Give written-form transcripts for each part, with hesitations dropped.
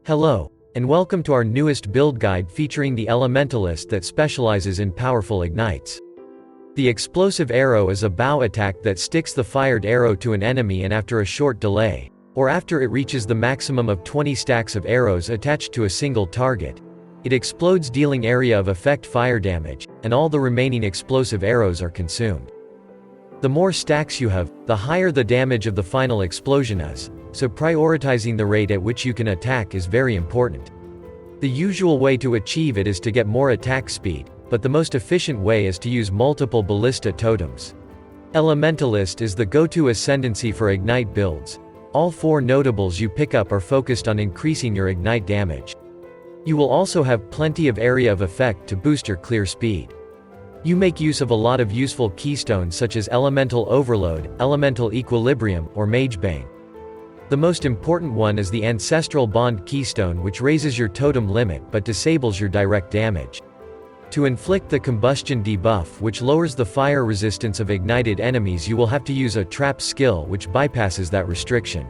Hello, and welcome to our newest build guide featuring the Elementalist that specializes in powerful ignites. The explosive arrow is a bow attack that sticks the fired arrow to an enemy, and after a short delay, or after it reaches the maximum of 20 stacks of arrows attached to a single target, it explodes, dealing area of effect fire damage, and all the remaining explosive arrows are consumed. The more stacks you have, the higher the damage of the final explosion is, so prioritizing the rate at which you can attack is very important. The usual way to achieve it is to get more attack speed, but the most efficient way is to use multiple ballista totems. Elementalist is the go-to ascendancy for ignite builds. All 4 notables you pick up are focused on increasing your ignite damage. You will also have plenty of area of effect to boost your clear speed. You make use of a lot of useful keystones such as Elemental Overload, Elemental Equilibrium, or Magebane. The most important one is the Ancestral Bond keystone, which raises your totem limit but disables your direct damage. To inflict the combustion debuff, which lowers the fire resistance of ignited enemies, you will have to use a trap skill which bypasses that restriction.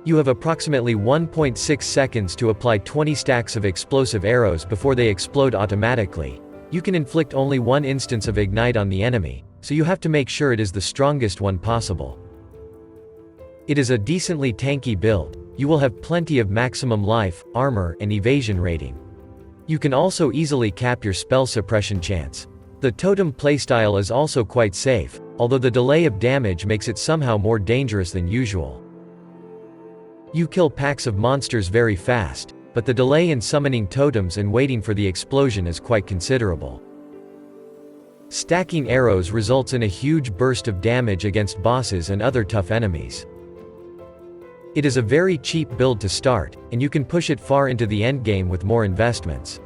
You have approximately 1.6 seconds to apply 20 stacks of explosive arrows before they explode automatically. You can inflict only one instance of ignite on the enemy, so you have to make sure it is the strongest one possible. It is a decently tanky build. You will have plenty of maximum life, armor, and evasion rating. You can also easily cap your spell suppression chance. The totem playstyle is also quite safe, although the delay of damage makes it somehow more dangerous than usual. You kill packs of monsters very fast, but the delay in summoning totems and waiting for the explosion is quite considerable. Stacking arrows results in a huge burst of damage against bosses and other tough enemies. It is a very cheap build to start, and you can push it far into the endgame with more investments.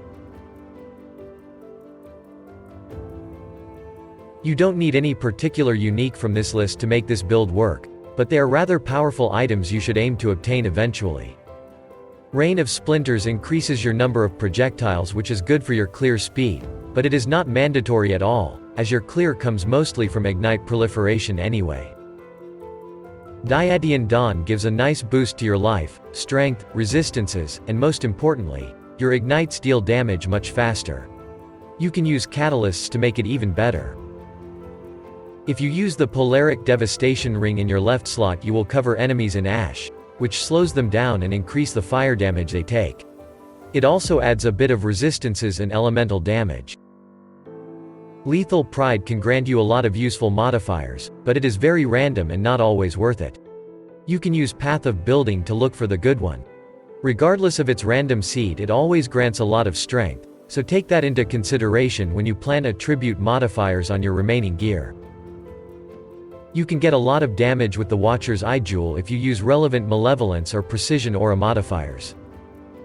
You don't need any particular unique from this list to make this build work, but they are rather powerful items you should aim to obtain eventually. Rain of Splinters increases your number of projectiles, which is good for your clear speed, but it is not mandatory at all, as your clear comes mostly from ignite proliferation anyway. Dyadian Dawn gives a nice boost to your life, strength, resistances, and most importantly, your ignites deal damage much faster. You can use catalysts to make it even better. If you use the Polaric Devastation Ring in your left slot, you will cover enemies in ash, which slows them down and increase the fire damage they take. It also adds a bit of resistances and elemental damage. Lethal Pride can grant you a lot of useful modifiers, but it is very random and not always worth it. You can use Path of Building to look for the good one. Regardless of its random seed, it always grants a lot of strength, so take that into consideration when you plan attribute modifiers on your remaining gear. You can get a lot of damage with the Watcher's Eye Jewel if you use relevant Malevolence or Precision Aura modifiers.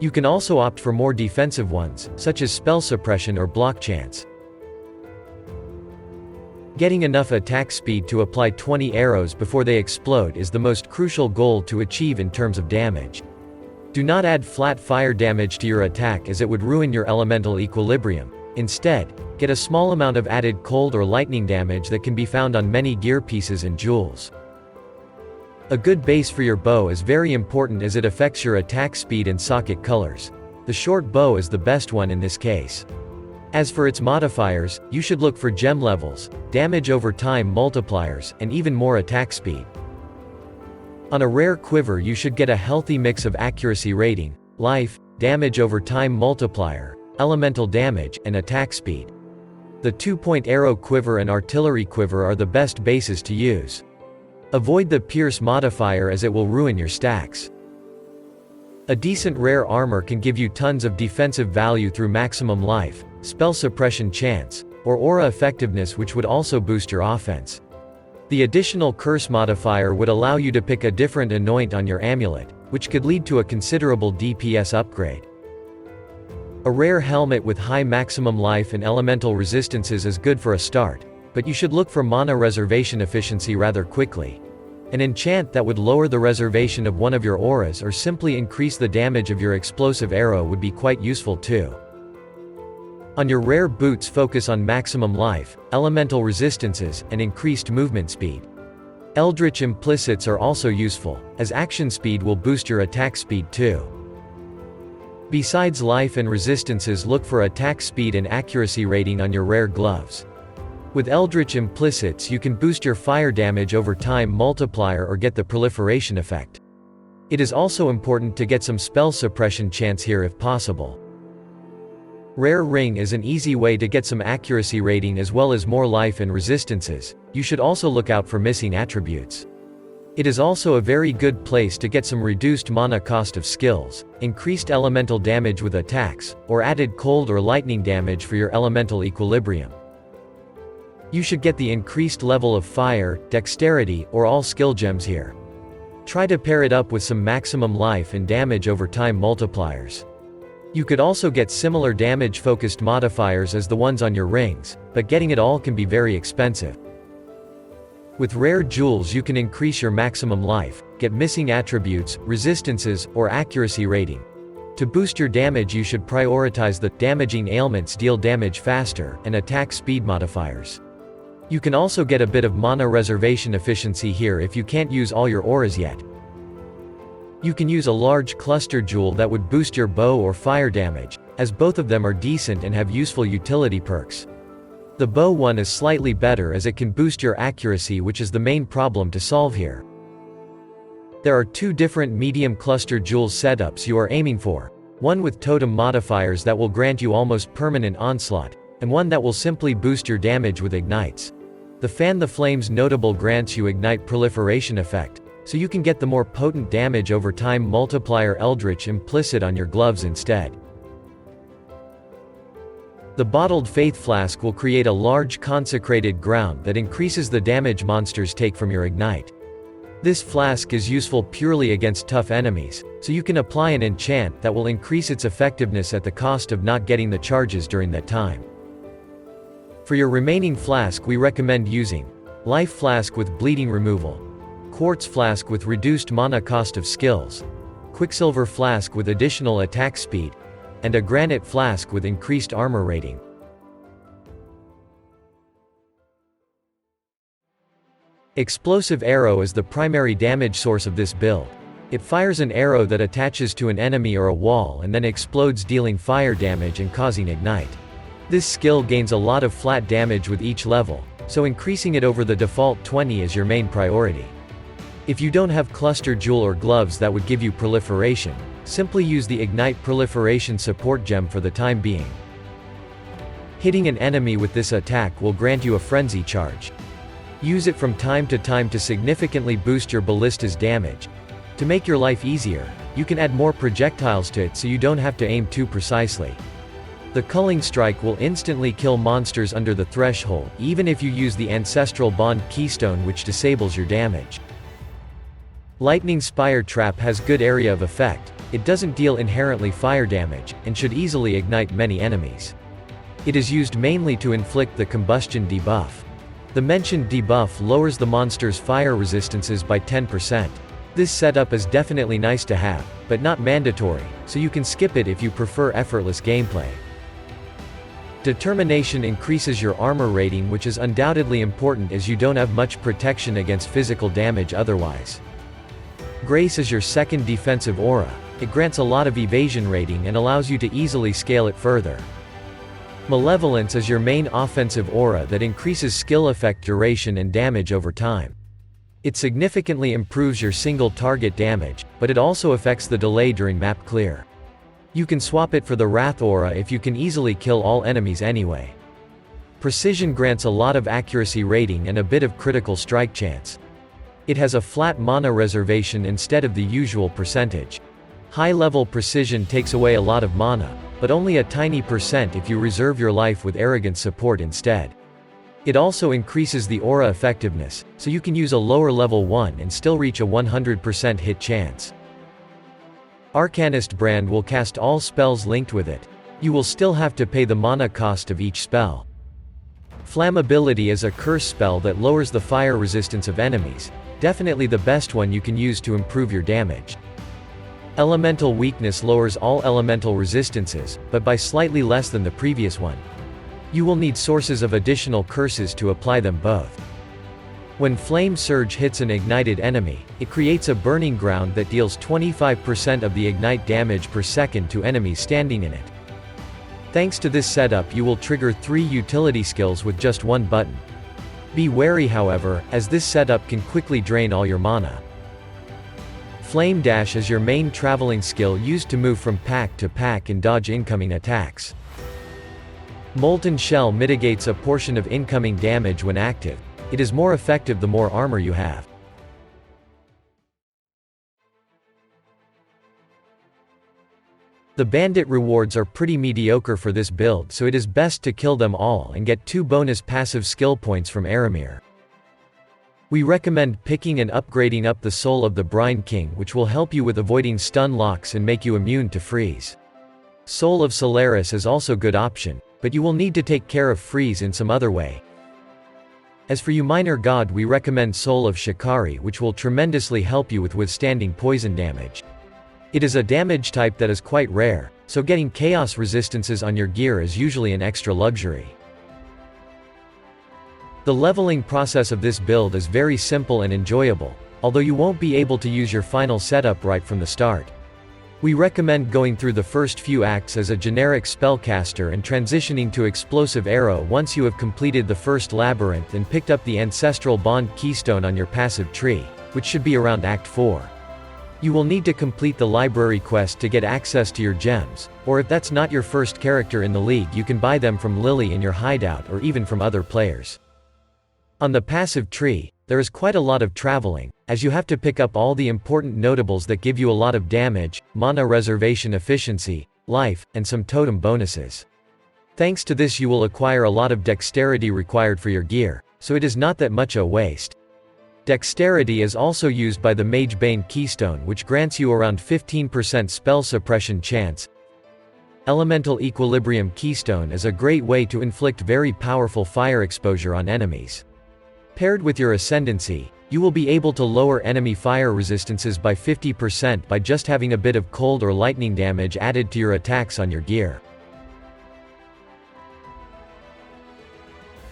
You can also opt for more defensive ones, such as Spell Suppression or Block Chance. Getting enough attack speed to apply 20 arrows before they explode is the most crucial goal to achieve in terms of damage. Do not add flat fire damage to your attack, as it would ruin your elemental equilibrium. Instead, get a small amount of added cold or lightning damage that can be found on many gear pieces and jewels. A good base for your bow is very important, as it affects your attack speed and socket colors. The short bow is the best one in this case. As for its modifiers, you should look for gem levels, damage over time multipliers, and even more attack speed. On a rare quiver, you should get a healthy mix of accuracy rating, life, damage over time multiplier, elemental damage, and attack speed. The 2-point arrow quiver and artillery quiver are the best bases to use. Avoid the pierce modifier, as it will ruin your stacks. A decent rare armor can give you tons of defensive value through maximum life, spell suppression chance, or aura effectiveness, which would also boost your offense. The additional curse modifier would allow you to pick a different anoint on your amulet, which could lead to a considerable DPS upgrade. A rare helmet with high maximum life and elemental resistances is good for a start, but you should look for mana reservation efficiency rather quickly. An enchant that would lower the reservation of one of your auras or simply increase the damage of your explosive arrow would be quite useful too. On your rare boots, focus on maximum life, elemental resistances, and increased movement speed. Eldritch Implicits are also useful, as action speed will boost your attack speed too. Besides life and resistances, look for attack speed and accuracy rating on your rare gloves. With Eldritch Implicits you can boost your fire damage over time multiplier or get the proliferation effect. It is also important to get some spell suppression chance here if possible. Rare Ring is an easy way to get some accuracy rating as well as more life and resistances. You should also look out for missing attributes. It is also a very good place to get some reduced mana cost of skills, increased elemental damage with attacks, or added cold or lightning damage for your elemental equilibrium. You should get the increased level of fire, dexterity, or all skill gems here. Try to pair it up with some maximum life and damage over time multipliers. You could also get similar damage-focused modifiers as the ones on your rings, but getting it all can be very expensive. With rare jewels you can increase your maximum life, get missing attributes, resistances, or accuracy rating. To boost your damage you should prioritize the damaging ailments deal damage faster and attack speed modifiers. You can also get a bit of mana reservation efficiency here if you can't use all your auras yet. You can use a large cluster jewel that would boost your bow or fire damage, as both of them are decent and have useful utility perks. The bow one is slightly better as it can boost your accuracy, which is the main problem to solve here. There are two different medium cluster jewels setups you are aiming for, one with totem modifiers that will grant you almost permanent onslaught, and one that will simply boost your damage with ignites. The Fan the Flames notable grants you ignite proliferation effect, so you can get the more potent damage over time multiplier Eldritch Implicit on your gloves instead. The Bottled Faith Flask will create a large consecrated ground that increases the damage monsters take from your ignite. This flask is useful purely against tough enemies, so you can apply an enchant that will increase its effectiveness at the cost of not getting the charges during that time. For your remaining flask we recommend using Life Flask with Bleeding Removal, Quartz Flask with reduced mana cost of skills, Quicksilver Flask with additional attack speed, and a Granite Flask with increased armor rating. Explosive Arrow is the primary damage source of this build. It fires an arrow that attaches to an enemy or a wall and then explodes, dealing fire damage and causing ignite. This skill gains a lot of flat damage with each level, so increasing it over the default 20 is your main priority. If you don't have Cluster Jewel or gloves that would give you proliferation, simply use the Ignite Proliferation support gem for the time being. Hitting an enemy with this attack will grant you a frenzy charge. Use it from time to time to significantly boost your ballista's damage. To make your life easier, you can add more projectiles to it so you don't have to aim too precisely. The Culling Strike will instantly kill monsters under the threshold, even if you use the Ancestral Bond Keystone, which disables your damage. Lightning Spire Trap has good area of effect. It doesn't deal inherently fire damage, and should easily ignite many enemies. It is used mainly to inflict the combustion debuff. The mentioned debuff lowers the monster's fire resistances by 10%. This setup is definitely nice to have, but not mandatory, so you can skip it if you prefer effortless gameplay. Determination increases your armor rating, which is undoubtedly important as you don't have much protection against physical damage otherwise. Grace is your second defensive aura. It grants a lot of evasion rating and allows you to easily scale it further. Malevolence is your main offensive aura that increases skill effect duration and damage over time. It significantly improves your single target damage, but it also affects the delay during map clear. You can swap it for the Wrath aura if you can easily kill all enemies anyway. Precision grants a lot of accuracy rating and a bit of critical strike chance. It has a flat mana reservation instead of the usual percentage. High-level precision takes away a lot of mana, but only a tiny percent if you reserve your life with arrogant support instead. It also increases the aura effectiveness, so you can use a lower level 1 and still reach a 100% hit chance. Arcanist Brand will cast all spells linked with it. You will still have to pay the mana cost of each spell. Flammability is a curse spell that lowers the fire resistance of enemies, definitely the best one you can use to improve your damage. Elemental Weakness lowers all elemental resistances, but by slightly less than the previous one. You will need sources of additional curses to apply them both. When Flame Surge hits an ignited enemy, it creates a burning ground that deals 25% of the ignite damage per second to enemies standing in it. Thanks to this setup, you will trigger 3 utility skills with just one button. Be wary however, as this setup can quickly drain all your mana. Flame Dash is your main traveling skill used to move from pack to pack and dodge incoming attacks. Molten Shell mitigates a portion of incoming damage when active. It is more effective the more armor you have. The bandit rewards are pretty mediocre for this build, so it is best to kill them all and get 2 bonus passive skill points from Aramir. We recommend picking and upgrading up the Soul of the Brine King, which will help you with avoiding stun locks and make you immune to freeze. Soul of Solaris is also a good option, but you will need to take care of freeze in some other way. As for you minor god, we recommend Soul of Shikari, which will tremendously help you with withstanding poison damage. It is a damage type that is quite rare, so getting chaos resistances on your gear is usually an extra luxury. The leveling process of this build is very simple and enjoyable, although you won't be able to use your final setup right from the start. We recommend going through the first few acts as a generic spellcaster and transitioning to Explosive Arrow once you have completed the first labyrinth and picked up the Ancestral Bond Keystone on your passive tree, which should be around Act 4. You will need to complete the library quest to get access to your gems, or if that's not your first character in the league, you can buy them from Lily in your hideout or even from other players. On the passive tree, there is quite a lot of traveling, as you have to pick up all the important notables that give you a lot of damage, mana reservation efficiency, life, and some totem bonuses. Thanks to this you will acquire a lot of dexterity required for your gear, so it is not that much a waste. Dexterity is also used by the Magebane Keystone, which grants you around 15% spell suppression chance. Elemental Equilibrium Keystone is a great way to inflict very powerful fire exposure on enemies. Paired with your Ascendancy, you will be able to lower enemy fire resistances by 50% by just having a bit of cold or lightning damage added to your attacks on your gear.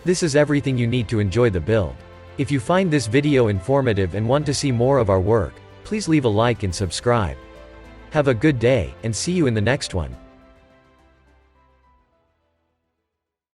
This is everything you need to enjoy the build. If you find this video informative and want to see more of our work, please leave a like and subscribe. Have a good day, and see you in the next one.